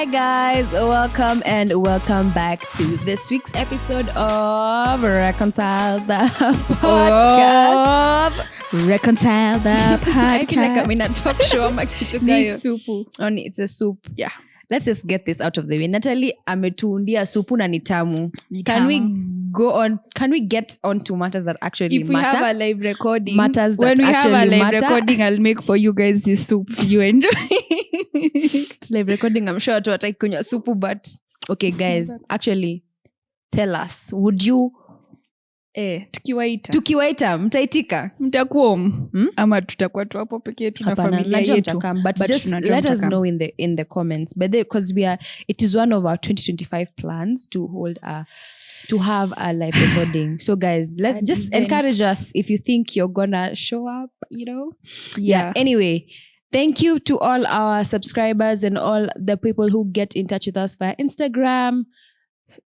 Hi guys, welcome back to this week's episode of Reconcile the Podcast. Reconcile the Podcast. I feel like I'm in a talk show. Ni supu. Only it's a soup. Yeah. Let's just get this out of the way. Natalie ametuundia supu na nitamu. Ni Can we tamu. go on? Can we get on to matters that actually If we matter? have a live recording, Matters that when we have actually a live matter. recording, I'll make for you guys this soup. You enjoy it. Live recording, I'm sure watu wataki kunywa supu, but okay guys, actually tell us, would you tukiwaita mtaitika? Mtakuwa ama tutakuwa tu hapo peke yetu na familia yetu. But just let us know in the comments, but because it is one of our 2025 plans to have a live recording. So guys, let's just encourage us if you think you're gonna show up, yeah. Anyway, thank you to all our subscribers and all the people who get in touch with us via Instagram.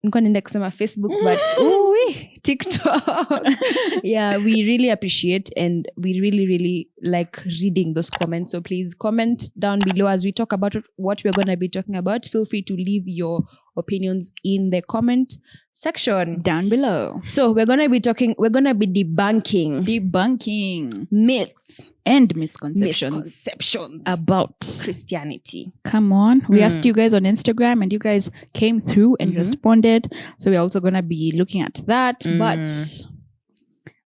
Nilikuwa naenda kusema Facebook, but TikTok. Yeah, we really appreciate and we really like reading those comments. So please comment down below as we talk about what we're going to be talking about. Feel free to leave your opinions in the comment section Down below. So we're going to be debunking myths And misconceptions about Christianity. Come on. We asked you guys on Instagram and you guys came through and responded. So we're also going to be looking at that. But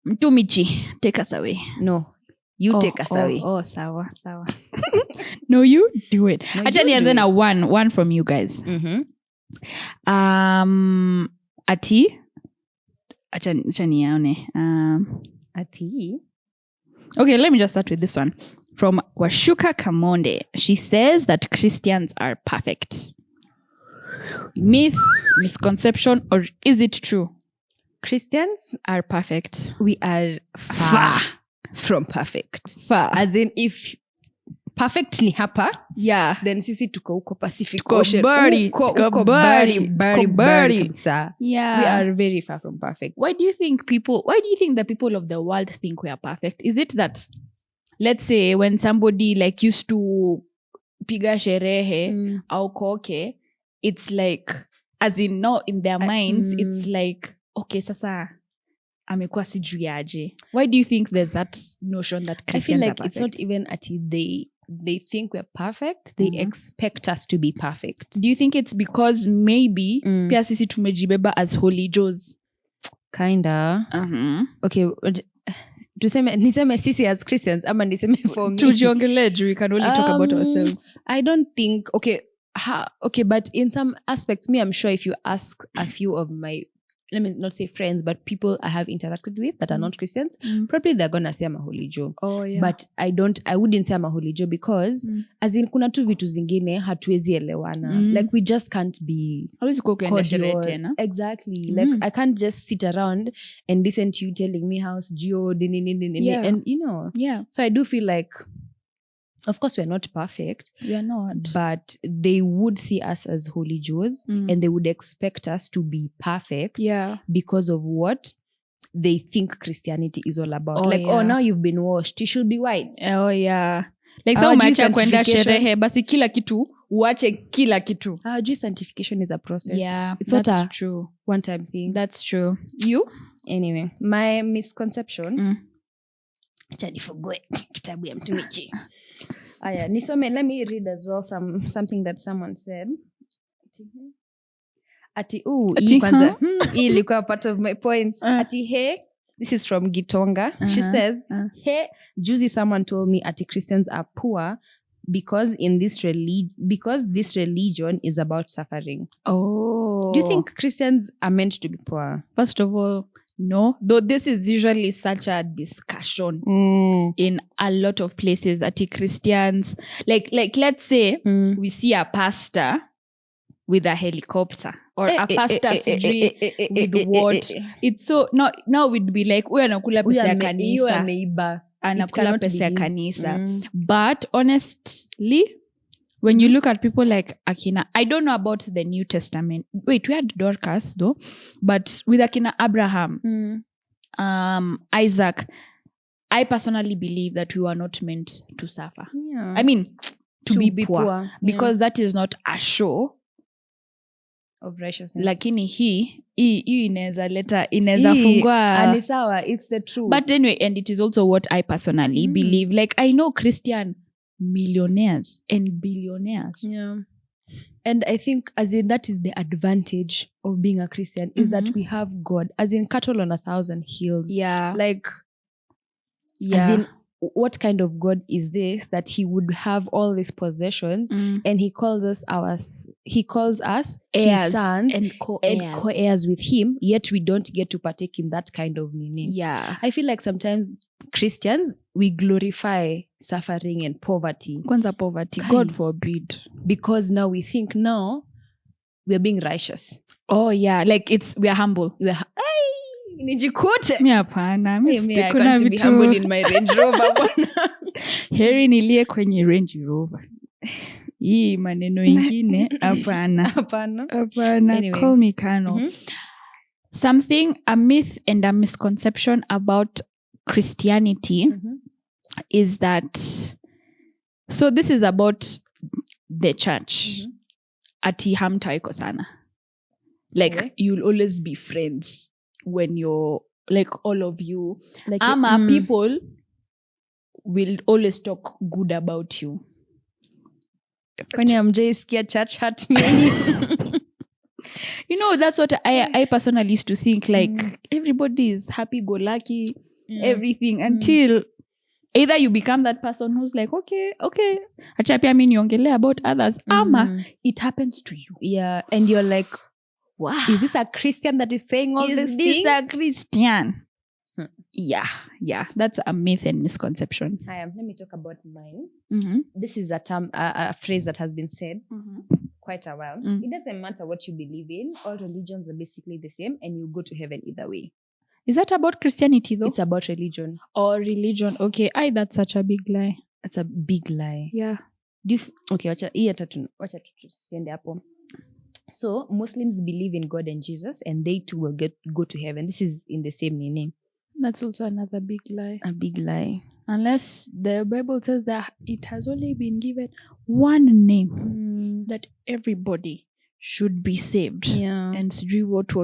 Mtumichi, take us away. No, you take us away. Sawa. No, you do it. No, Actually, and then a one from you guys. Ati. Achani yaone. Ati. Okay, let me just start with this one. From Washuka Kamonde. She says that Christians are perfect. Myth, misconception, or is it true? Christians Are perfect. we are far from perfect. As in, if perfect ni hapa, Yeah. then sisi tuko huko Pacific Tuko Ocean. bari, Uko tuko bari bari. kabisa. Yeah. We are very far from perfect. Why do you think the people of the world think we are perfect? Is it that, let's say, when somebody like used to piga sherehe au koke, it's like, as in, no, in their minds, it's like, okay, sasa amekuwa sijui aje. Why do you think there's that notion that I Christians feel are like perfect? it's not even they think we're perfect. They expect us to be perfect. Do you think it's because maybe pia sisi tumejibeba as holy Joes? Kinda. Okay. Niseme sisi as Christians ama niseme for me. Tujiongele juu, we can only talk about ourselves. I don't think, but in some aspects, I'm sure if you ask a few of my, let me not say friends, but people I have interacted with that are not Christians, probably they're gonna say I'm a holy Joe. Oh yeah. But I wouldn't say I'm a holy Joe because as in kuna tu vitu zingine hatuwezi elewana. Like we just can't be Hawezi kuwa ukienda sherehe cordial. tena. Exactly. Like I can't just sit around and listen to you telling me how Geo and Yeah. So I do feel like, of course, we're not perfect. We are not. But they would see us as holy Jews and they would expect us to be perfect because of what they think Christianity is all about. Now you've been washed, you should be white. Oh yeah. Like Our umeacha kwenda sanctification. sherehe basi kila kitu uache kila kitu. Jewish sanctification is a process. Yeah, it's not a true. one-time thing. That's true. You? Anyway, my misconception. Acha nifungue kitabu ya Mtumichi. Aya, nisome, let me read as well something that someone said. Hii kwanza. Hii ilikuwa part of my points. Hey, this is from Gitonga. She says, hey, juzi someone told me Christians are poor because this religion is about suffering. Oh. Do you think Christians are meant to be poor? First of all, no. Though this is usually such a discussion in a lot of places. Christians, like let's say we see a pastor with a helicopter or a pastor with what. It's so now we'd be like, huyu anakula pesa ya kanisa. Anakula pesa ya kanisa. But honestly, when you look at people like Akina, I don't know about the New Testament. Wait, we had Dorcas though, but with Akina Abraham, Isaac, I personally believe that we were not meant to suffer. Yeah. I mean, to be poor. Because that is not a show of righteousness. Lakini hii inaweza fungua. Ni sawa, it's the truth. But anyway, and it is also what I personally believe. Like, I know Christian millionaires and billionaires. Yeah. And I think as in that is the advantage of being a Christian is that we have God, as in cattle on 1,000 hills. Yeah. Like, as in, what kind of God is this that he would have all these possessions and he calls us heirs, his sons and co-heirs with him, yet we don't get to partake in that kind of meaning. Yeah. I feel like sometimes Christians, we glorify suffering and poverty. Kwanza poverty, God forbid. Because now we think we're being righteous. Oh yeah, like we are humble. Nijikute. Hapana, I want to be humble in my Range Rover bwana. Heri nilie kwenye Range Rover. Hii maneno ingine hapana. Anyway. Call me Kano. Something, a myth and a misconception about Christianity is that, so this is about the church. Ati hamtaiko sana. Like, you'll always be friends when you're, like, all of you. Like, people will always talk good about you. When I'm just scared church hurt me. You know, that's what I personally used to think. Like, everybody is happy-go-lucky, everything, until either you become that person who's like, okay, acha pia mimi niongele about others, ama it happens to you. Yeah, and you're like, wow, is this a Christian that is saying all these things? Is this a Christian? Yeah, that's a myth and misconception. Let me talk about mine. This is a term, a phrase that has been said quite a while. It doesn't matter what you believe in. All religions are basically the same, and you go to heaven either way. Is that about Christianity though? It's about religion. Or religion. Okay, that's such a big lie. It's a big lie. Yeah. Okay, wacha tusiende hapo. So Muslims believe in God and Jesus, and they too will go to heaven. This is in the same name. That's also another big lie. A big lie. Unless the Bible says that it has only been given one name that everybody should be saved. Yeah. And what.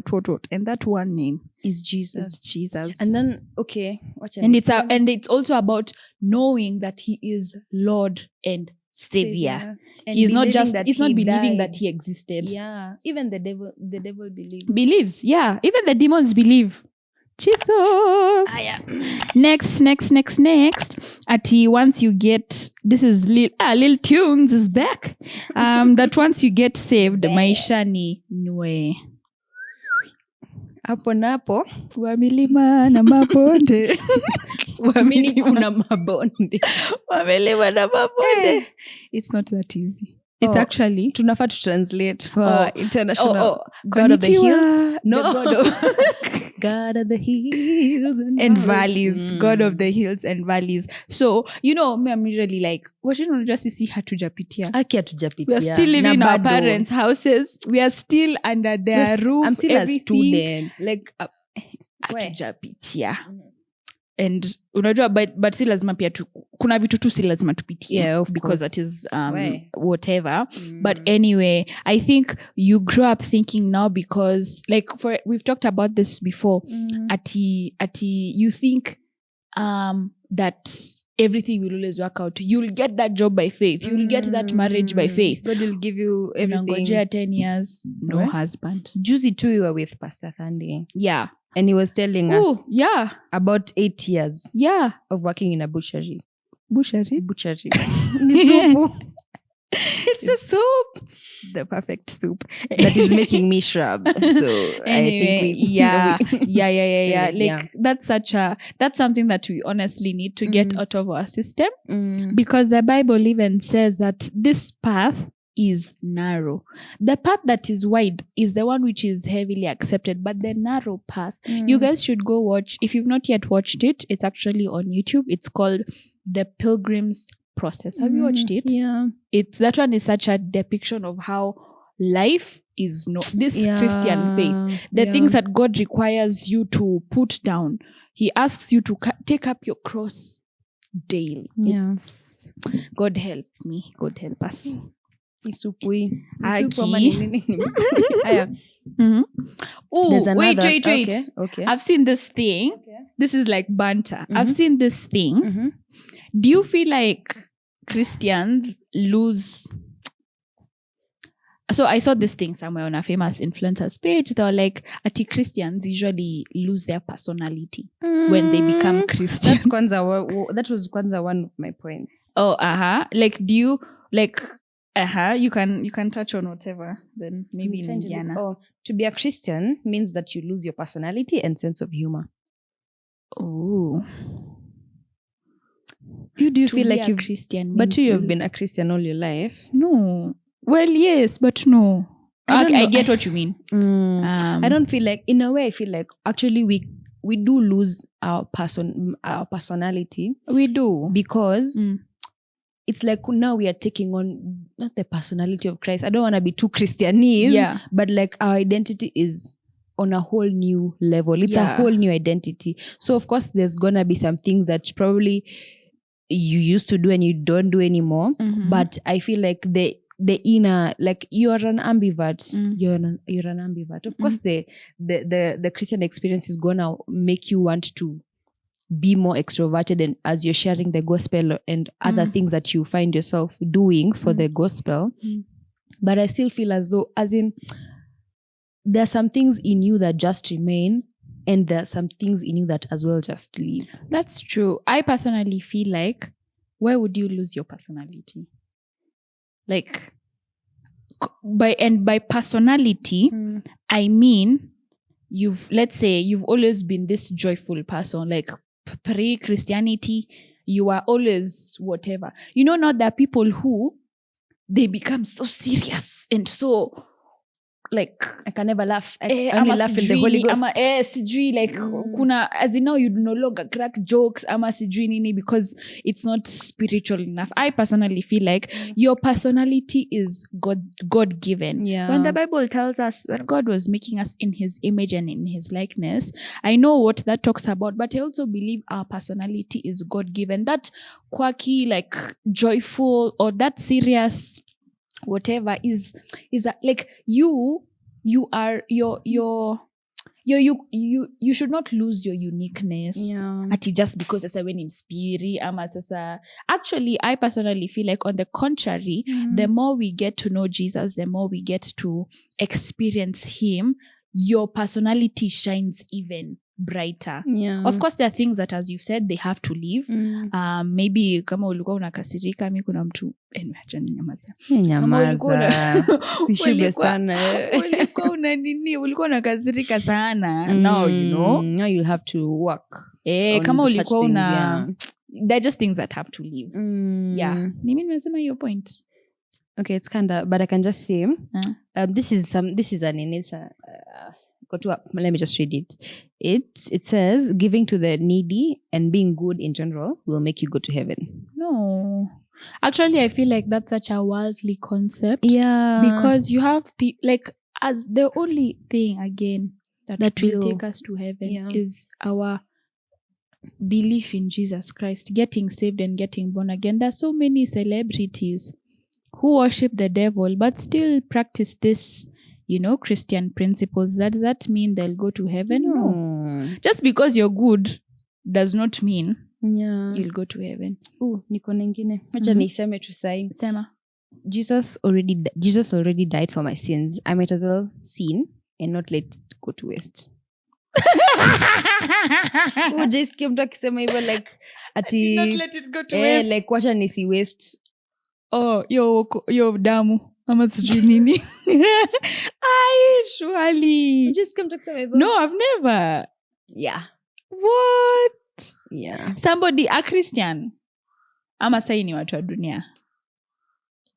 And that one name is Jesus. Is Jesus. And then, okay. And it's also about knowing that he is Lord and Savior. And he's not believing that he existed. Yeah. Even the devil believes. Believes, yeah. Even the demons believe. Jesus. Next. Ati once you get, this is Lil Tunes is back. That once you get saved, maisha ni nywe. Hapo napo wa milima na mabonde. Uamini kuna mabonde. Wa milima na mabonde. It's not that easy. It's actually tunafaa to translate for international God of the hills. No, God of the hills and valleys. God of the hills and valleys. So, you know, me, I'm usually like, what you know, just see hatujapitia. Hatujapitia. We are still living in our parents' houses. We are still under their roof. I'm still a student. Like, hatujapitia. And unajua but si lazima pia kuna vitu tu si lazima tupitie, because that is whatever. But anyway, I think you grow up thinking now, because like we've talked about this before, ati you think that everything will always work out. You'll get that job by faith. You'll get that marriage by faith. God will give you everything. 10 years, no husband. Juicy too, you were with Pastor Thandi. Yeah. And he was telling us about 8 years of working in a butchery. Butchery? It's a soup. The perfect soup. That is making me shrub. So anyway, I think that's something that we honestly need to get out of our system. Because the Bible even says that this path is narrow. The path that is wide is the one which is heavily accepted, but the narrow path, you guys should go watch. If you've not yet watched it, it's actually on YouTube. It's called The Pilgrim's Process. Have you watched it? Yeah. That one is such a depiction of how life is Christian faith. The things that God requires you to put down. He asks you to take up your cross daily. Yeah. God help me. God help us. Isupui. Mm-hmm. There's Oh, wait. Okay. I've seen this thing. Okay. This is like banter. Mm-hmm. I've seen this thing. Mm-hmm. Do you feel like Christians lose? So I saw this thing somewhere on a famous influencer's page. They were like, Christians usually lose their personality when they become Christian. That was kwanza one of my points. Oh, like, do you like? You can touch on whatever. Then maybe in Indiana. To be a Christian means that you lose your personality and sense of humor. Oh. Do you feel like you're Christian? But you've been a Christian all your life? No. Well, yes, but no. I get what you mean. I don't feel like, in a way, I feel like actually we do lose our personality. We do. Because it's like now we are taking on not the personality of Christ. I don't want to be too Christianese, but like our identity is on a whole new level. It's a whole new identity. So of course there's gonna be some things that probably you used to do and you don't do anymore. Mm-hmm. But I feel like the inner, like you're an ambivert. You're an ambivert. Of course the Christian experience is gonna make you want to be more extroverted, and as you're sharing the gospel and other things that you find yourself doing for the gospel. But I still feel as though, as in, there are some things in you that just remain, and there are some things in you that as well just leave. That's true. I personally feel like, why would you lose your personality? Like, by personality, I mean, let's say you've always been this joyful person, like pre-Christianity, you are always whatever. You know, not that people who they become so serious and so like, I can never laugh. I only laugh in the Holy Ghost. Sijui, like kuna, as in now you no longer crack jokes ama sijui nini, because it's not spiritual enough. I personally feel like your personality is God given. Yeah. When the Bible tells us, when God was making us in his image and in his likeness, I know what that talks about, but I also believe our personality is God given. That quirky, like joyful, or that serious, whatever is like you are you should not lose your uniqueness. Ati just because sasa we ni mspiri ama sasa. Actually, I personally feel like, on the contrary, the more we get to know Jesus, the more we get to experience him, your personality shines even brighter. Of course, there are things that, as you said, they have to leave. Maybe kama ulikuwa unakasirika, mi kuna mtu sishibe sana. ulikuwa unakasirika sana. Now you'll have to work. Kama ulikuwa una, they're just things that have to leave. Mimi nimesema your point. Okay, it's kinda, but I can just say this is let me just read it. It says, giving to the needy and being good in general will make you go to heaven. No. Actually, I feel like that's such a worldly concept. Yeah. Because you have like, as the only thing again that will take us to heaven is our belief in Jesus Christ, getting saved and getting born again. There's so many celebrities who worship the devil but still practice this, Christian principles. Does that mean they'll go to heaven? No. Just because you're good does not mean you'll go to heaven. Niko ningine. Acha niseme tu sai. Sema. Jesus already died for my sins. I might as well sin and not let it go to waste. Just came to akisema hivyo, like ati not let it go to waste. Like wacha nisi waste. Yo damu ama sijui nini. Ai, surely. Just come to akisema hivyo. No, I've never. Yeah. What? Yeah. Somebody, a Christian. Ama sai ni watu wa dunia.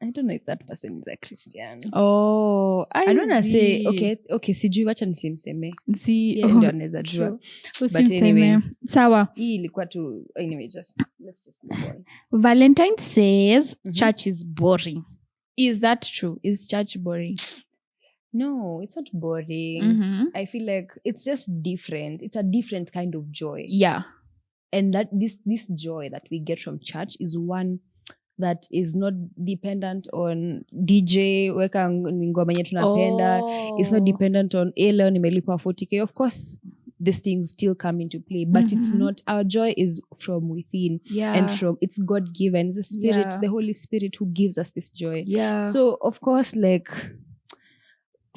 I don't know if that person is a Christian. Oh, I don't want to say, okay, sijui wacha nisimseme. Ndio anaweza jua. But anyway, sawa. Hii ilikuwa tu, anyway, let's just move on. Valentine says church is boring. Is that true? Is church boring? No, it's not boring. I feel like it's just different. It's a different kind of joy. Yeah. and that this joy that we get from church is one that is not dependent on DJ weka ngoma yenye tunapenda. It's not dependent on leo nimelipa 40k. Of course these things still come into play, but it's not, our joy is from within, and from, it's God given. It's the Spirit, the Holy Spirit who gives us this joy. So of course, like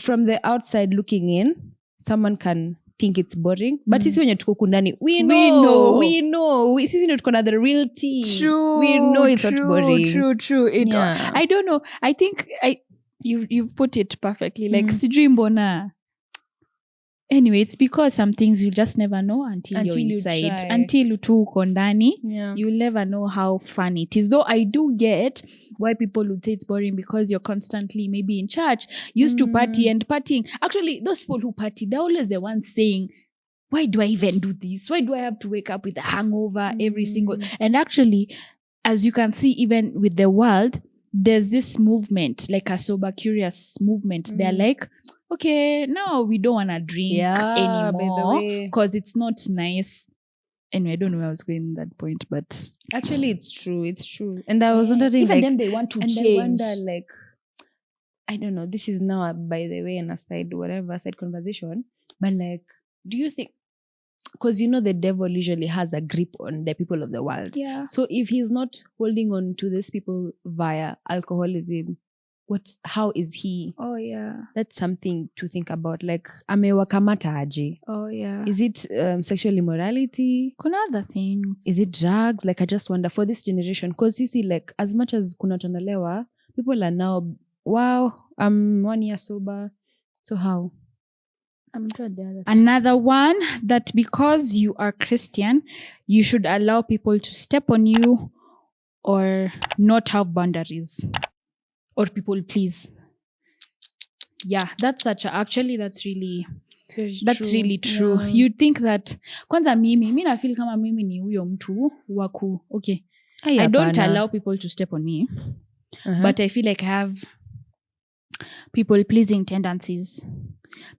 from the outside looking in, someone can think it's boring, but sisi wenye tuko kundani, we know sisi ndio tuko na the real tea. We know it's not boring. True. I don't know, I think you've put it perfectly, like sijui mbona. Anyway, it's because some things you just never know until you're inside. Until tu uko ndani, you'll never know how fun it is. Though I do get why people would say it's boring, because you're constantly maybe in church, used to party and partying. Actually, those people who party, they're always the ones saying, why do I even do this? Why do I have to wake up with a hangover every single... And actually, as you can see, even with the world, there's this movement, like a sober curious movement. They're like, okay, now we don't want to drink anymore because it's not nice. Anyway, I don't know where I was going at that point, but actually it's true. And I was wondering, even like, then they want to change. I wonder, like, I don't know, this is now, by the way, an aside conversation, but like, do you think, because you know the devil usually has a grip on the people of the world. So if he's not holding on to these people via alcoholism, how is he? That's something to think about. Like, amewakamata aje? Is it sexual immorality? Kuna other things? Is it drugs? Like, I just wonder for this generation, because you see, like, as much as kuna tonalewa, people are now, wow, I'm 1 year sober. So how? Another one, that because you are Christian, you should allow people to step on you or not have boundaries or people please. Yeah, that's really true. You'd think that kwanza mimi na feel kama mimi ni huyo mtu waku. Okay, I don't allow people to step on me, but I feel like I have people pleasing tendencies.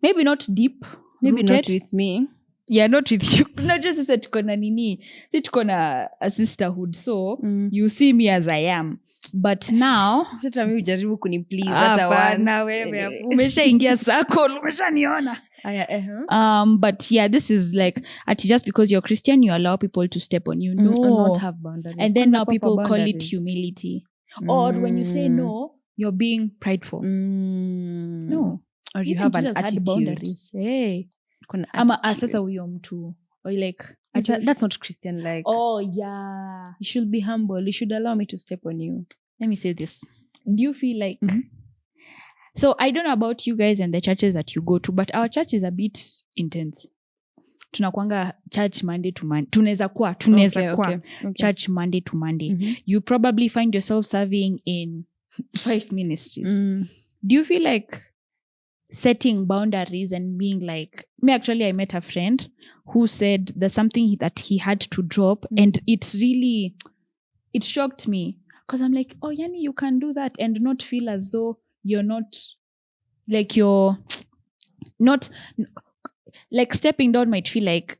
Maybe not deep, maybe not with me. Yeah, not with you. Not just say tuko na nini, tuko na a sisterhood, so you see me as I am. But now sasa mimi jaribu kuniplease hata once. Na wewe umeshaingia circle, umeshaniona. But yeah, this is like just because you're Christian, you allow people to step on you. No, or not have boundaries. And then now people call it humility. Or when you say no, you're being prideful. No. Or you have an attitude. Hey. Ama sasa huyo mtu. Or like, that's not Christian like. Oh yeah. You should be humble. You should allow me to step on you. Let me say this. Do you feel like so I don't know about you guys and the churches that you go to, but our church is a bit intense. Tunakwanga church Monday to Monday. Tunaweza kuwa church Monday to Monday. You probably find yourself serving in 5 ministries. Do you feel like setting boundaries and being like, I met a friend who said there's something that he had to drop, and it shocked me, because I'm like, oh yani, you can do that and not feel as though you're not like stepping down might feel like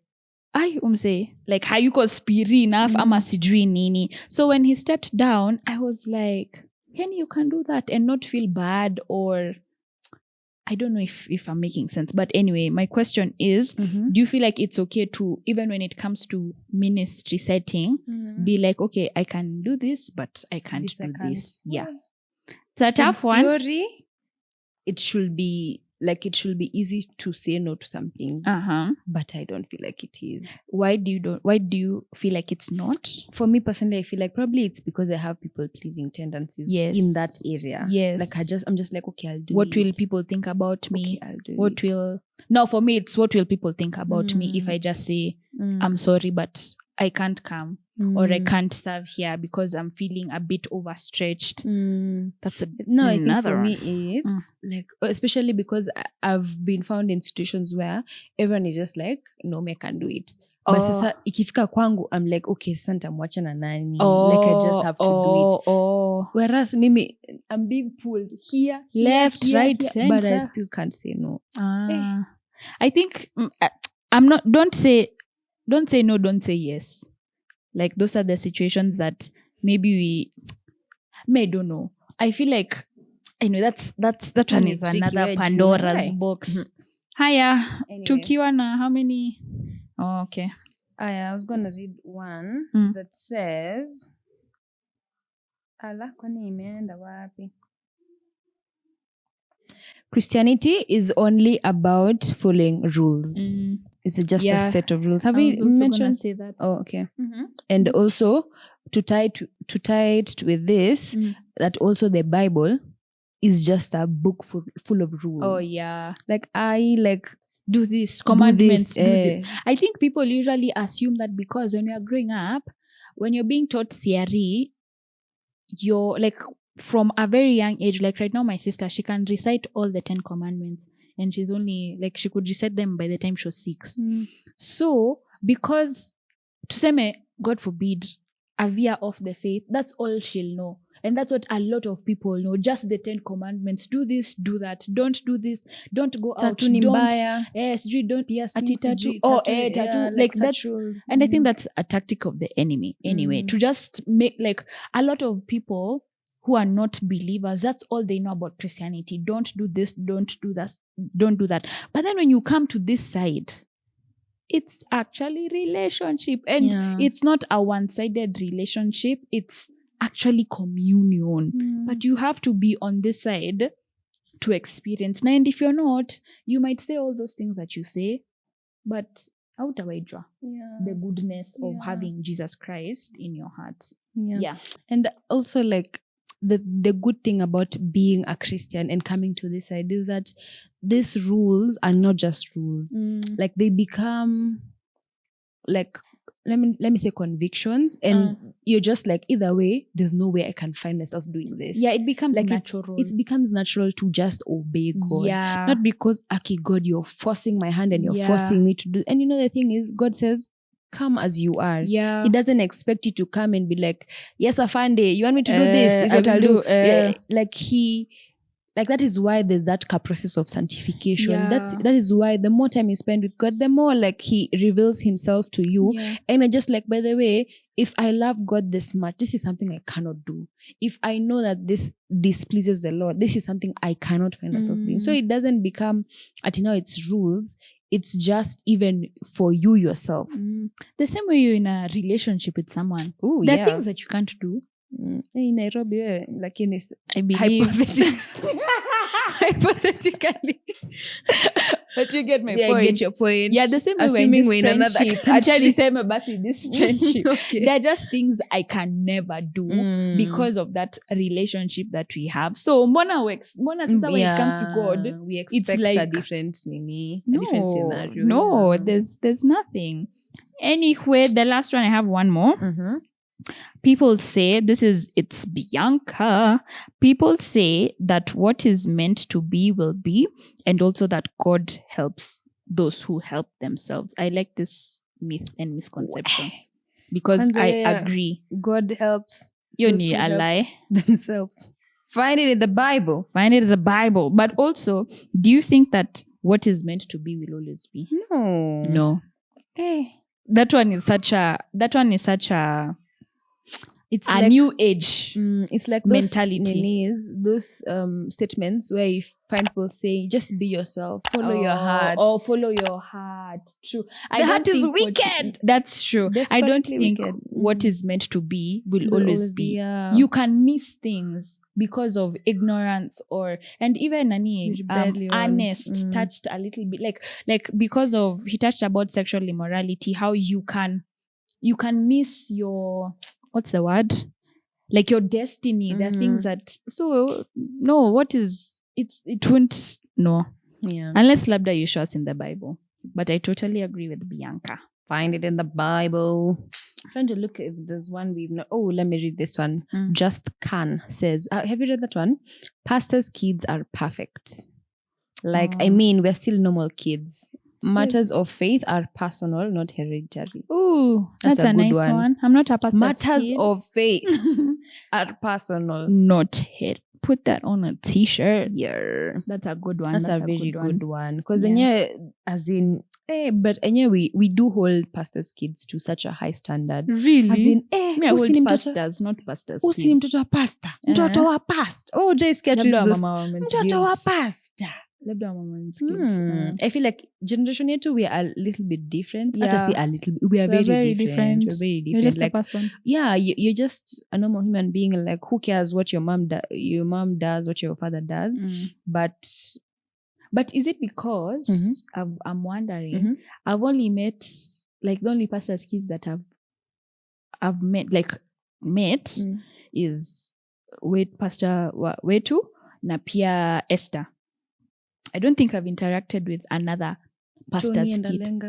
like hayuko spiri enough ama sijui nini. So when he stepped down, I was like, yani, you can do that and not feel bad, or I don't know if I'm making sense. But anyway, my question is, do you feel like it's okay to, even when it comes to ministry setting, be like, okay, I can do this, but I can't do this. Yeah. It's a tough one. In theory, it should be easy to say no to something. But I don't feel like it is. Why do you feel like it's not? For me personally, I feel like probably it's because I have people pleasing tendencies in that area. Yes. Like I'm just like, okay, I'll do what it. Will people think about me? Okay, I'll do it. No, for me it's what will people think about me if I just say I'm sorry but I can't come or I can't serve here because I'm feeling a bit overstretched. That's I think for me it's like, especially because I've been found in situations where everyone is just like, no, I can't do it. But sasa ikifika kwangu, I'm like, okay, sasa nitamwacha na nani? Like I just have to do it. Whereas mimi, I'm being pulled here, left, right, center, but I still can't say no. I think I'm not. Don't say no. Don't say yes. Like those are the situations that maybe I don't know. I feel like that one is another Pandora's box. Haya, Anyway. tukiwa na how many? Oh, okay. I was going to read one that says, kwani imeenda wapi? Christianity is only about following rules. It's just a set of rules. Have we mentioned? Say that. Oh, okay. And also to tie it with this, that also the Bible is just a book full of rules. Oh yeah. Like do this, commandments, do this. I think people usually assume that because when you're growing up, when you're being taught CRE, you're like from a very young age, like right now my sister, she can recite all the 10 commandments and she's only like she could recite them by the time she was 6. So because tuseme, God forbid, a veer off the faith, that's all she'll know. And that's what a lot of people know. Just the 10 commandments. Do this, do that. Don't do this. Don't go out. Don't. Yes, don't. Tattoo. Tattoo. Like that's. And I think that's a tactic of the enemy. Anyway, to just make like a lot of people who are not believers, that's all they know about Christianity. Don't do this. Don't do that. Don't do that. But then when you come to this side, it's actually relationship, and it's not a one-sided relationship. It's actually communion. But you have to be on this side to experience. And if you're not, you might say all those things that you say, but hautawaijua the goodness of having Jesus Christ in your heart. And also like the good thing about being a Christian and coming to this side is that these rules are not just rules. Like they become like, let me say convictions, and you're just like, either way, there's no way I can find myself doing this. Yeah, it becomes like natural. It becomes natural to just obey God. Yeah. Not because, okay, God, you're forcing my hand and you're forcing me to do. And you know, the thing is, God says, come as you are. Yeah. He doesn't expect you to come and be like, yes, Afande, you want me to do this? This is what I'll do. Like that is why there's that process of sanctification. That is why the more time you spend with God, the more like he reveals himself to you. And I just like, by the way, if I love God this much, this is something I cannot do. If I know that this displeases the Lord, this is something I cannot find myself doing. So it doesn't become, until now it's rules. It's just even for you yourself. The same way you're in a relationship with someone. There are things that you can't do. In Nairobi, lakini I believe hypothetically. But you get my point. I get your point. Yeah, the same way assuming we're in another country. This friendship. Okay. There are just things I can never do because of that relationship that we have. So Mona when it comes to God, we expect like, a different scenario. No, there's nothing. Anyway, the last one, I have one more. People say, it's Bianca. People say that what is meant to be will be, and also that God helps those who help themselves. I like this myth and misconception because I agree. God helps those who help themselves. Find it in the Bible. But also, do you think that what is meant to be will always be? No. That one is such a it's a new age it's like mentality. Those statements where you find people saying, just be yourself, follow your heart. Oh, follow your heart. True. The heart is wicked. That's true. I don't think what is meant to be will always be. You can miss things because of ignorance and even Ernest touched a little bit like because of, he touched about sexual immorality, how you can miss your, what's the word? Like your destiny. There are things that, so no, it won't, no. Yeah. Unless labda you show us in the Bible. But I totally agree with Bianca. Find it in the Bible. I'm trying to look if there's one we've not. Oh, let me read this one. Just Can says, have you read that one? Pastors' kids are perfect. I mean, we're still normal kids. Matters of faith are personal, not hereditary. Ooh, that's a nice one. I'm not a pastor's Matters kid. of faith are personal, not put that on a t-shirt. Yeah. That's a good one. That's a very good one. Because as in, but anyway, we do hold pastors' kids to such a high standard. Really? As in, I hold pastors, not pastors' kids. Usini mtoto wa pasta. Mtoto wa pasta. Oh, Jay scared to use mtoto wa pasta. I feel like generation yetu, we are a little bit different. We are very different. We're very different. You're just like, a person. Yeah, you're just a normal human being. Like, who cares what your mom does, what your father does? But is it because I'm wondering? I've only met, like, the only pastors' kids that I've met is Pastor Wetu na pia Esther. I don't think I've interacted with another pastor's kid.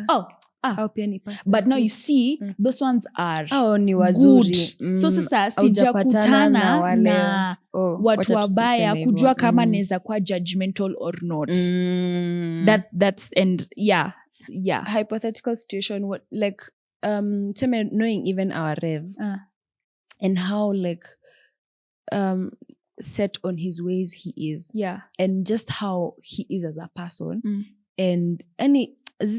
But now you see, those ones are ni wazuri. Good. So sasa sijakutana na watu wabaya kujua kama naweza kuwa judgmental or not. That's and yeah. Hypothetical situation, what like knowing even our Rev and how like set on his ways he is, and just how he is as a person, and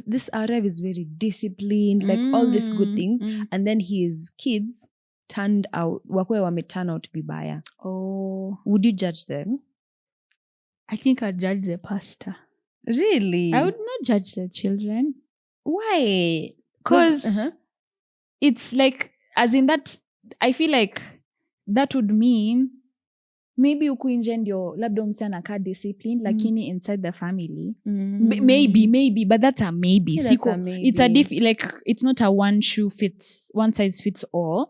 this Rev is very disciplined, like all these good things, and then his kids turned out turn out vibaya. Would you judge them? I think I'd judge the pastor. Really? I would not judge the children. Why? Because it's like, as in that, I feel like that would mean maybe huku nje ndio labda msi anakaa disciplined lakini inside the family maybe, but that's a maybe. It's a like, it's not a one size fits all.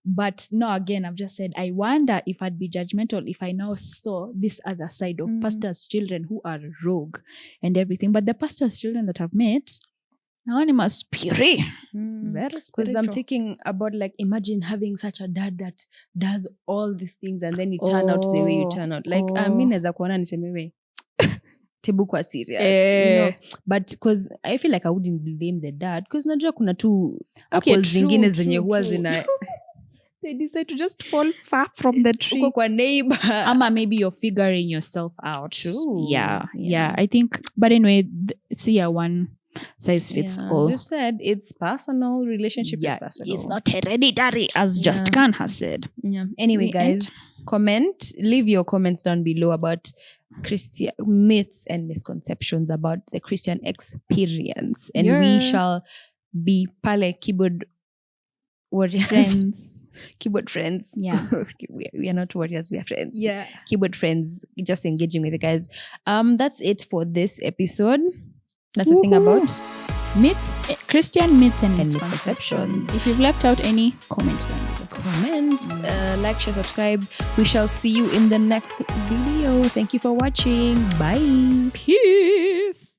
But no, again, I've just said, I wonder if I'd be judgmental if I now saw this other side of pastors' children who are rogue and everything. But the pastors' children that I've met, now they must be very spiritual. Because I'm thinking about, like, imagine having such a dad that does all these things and then you turn out the way you turn out. Like, mi naweza kuona nisemewe tebu kwa serious, you know? But because I feel like I wouldn't blame the dad, because najua kuna tu apples zingine zenye huwa zina they decide to just fall far from the tree. Uko kwa neighbor. Ama maybe you're figuring yourself out. True. Yeah. I think, but anyway, see a one size fits all. As you've said, it's personal. Relationship is personal. It's not hereditary, as Just Khan has said. Yeah. Anyway, guys, leave your comments down below about Christian myths and misconceptions about the Christian experience. And we shall be pale keyboard warriors. Friends. Keyboard friends. Yeah. we are not warriors, we are friends. Yeah. Keyboard friends, just engaging with you guys. That's it for this episode. That's the thing about myths, Christian myths and misconceptions. If you've left out any, comment down below. Like, share, subscribe. We shall see you in the next video. Thank you for watching. Bye. Peace.